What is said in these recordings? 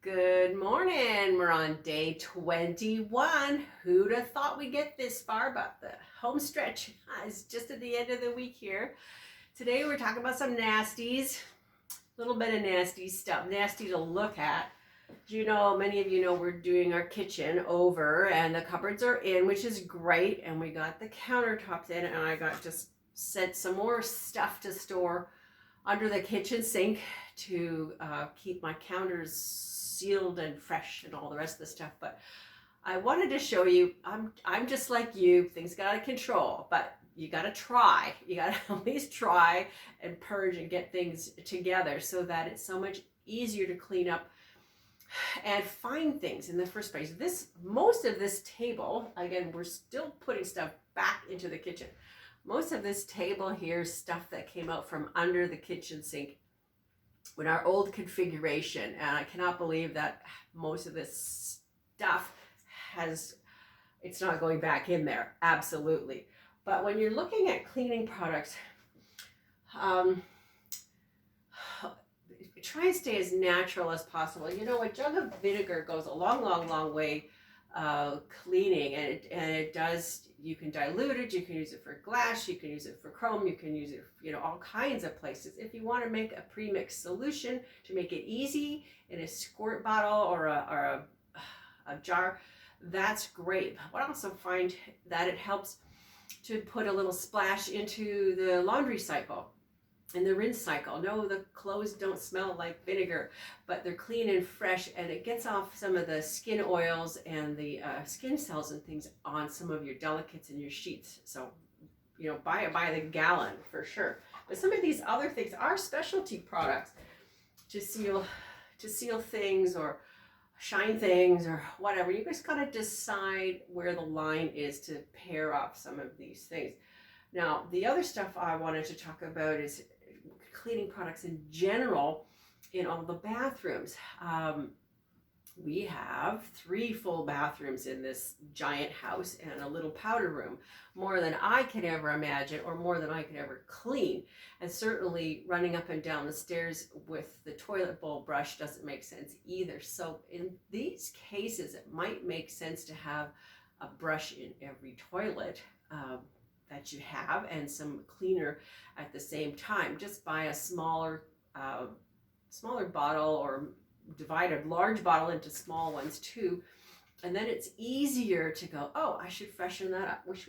Good morning. We're on day 21. Who'd have thought we'd get this far? But the home stretch is just at the end of the week here. Today we're talking about some nasties, a little bit of nasty stuff, nasty to look at. You know, many of you know we're doing our kitchen over and the cupboards are in, which is great. And we got the countertops in, and I got just sent some more stuff to store under the kitchen sink to keep my counters sealed and fresh and all the rest of the stuff. But I wanted to show you, I'm just like you, things got out of control, but you got to try. You got to at least try and purge and get things together so that it's so much easier to clean up and find things in the first place. Most of this table, again, we're still putting stuff back into the kitchen. Most of this table here is stuff that came out from under the kitchen sink in our old configuration, and I cannot believe that most of this stuff it's not going back in there. Absolutely. But when you're looking at cleaning products, try and stay as natural as possible. You know, a jug of vinegar goes a long way cleaning, and it does. You can dilute it, you can use it for glass, you can use it for chrome, you can use it, all kinds of places. If you want to make a pre-mixed solution to make it easy in a squirt bottle or a jar, that's great. But I also find that it helps to put a little splash into the laundry cycle. In the rinse cycle. No, the clothes don't smell like vinegar, but they're clean and fresh, and it gets off some of the skin oils and the skin cells and things on some of your delicates and your sheets. So, buy it by the gallon for sure. But some of these other things are specialty products to seal things or shine things or whatever. You just gotta decide where the line is to pair off some of these things. Now, the other stuff I wanted to talk about is cleaning products in general in all the bathrooms. We have 3 full bathrooms in this giant house and a little powder room, more than I could ever imagine or more than I could ever clean. And certainly running up and down the stairs with the toilet bowl brush doesn't make sense either. So in these cases, it might make sense to have a brush in every toilet that you have, and some cleaner at the same time. Just buy a smaller bottle, or divide a large bottle into small ones too, and then it's easier to go, oh, I should freshen that up, wish,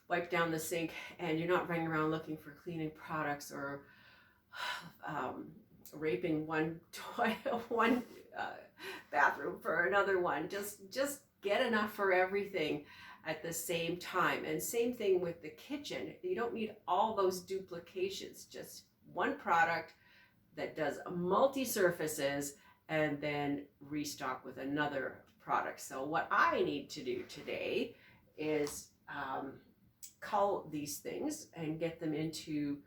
wipe down the sink, and you're not running around looking for cleaning products or raping one bathroom for another one. Just get enough for everything at the same time. And same thing with the kitchen. You don't need all those duplications, just one product that does multi-surfaces and then restock with another product. So what I need to do today is cull these things and get them into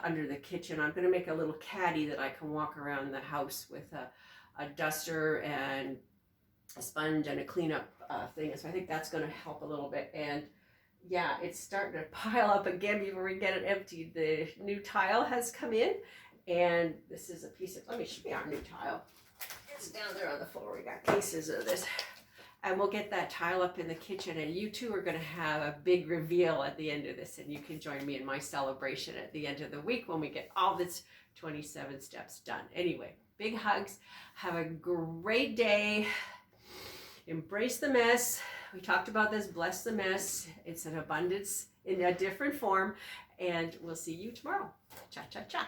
under the kitchen. I'm going to make a little caddy that I can walk around the house with a duster and a sponge and a cleanup thing. So I think that's going to help a little bit. And yeah, it's starting to pile up again before we get it emptied. The new tile has come in, and this is a piece of, let me show you our new tile. It's down there on the floor. We got cases of this, and we'll get that tile up in the kitchen, and you two are going to have a big reveal at the end of this, and you can join me in my celebration at the end of the week when we get all this 27 steps done. Anyway, big hugs. Have a great day. Embrace the mess. We talked about this. Bless the mess. It's an abundance in a different form. And we'll see you tomorrow. Cha, cha, cha.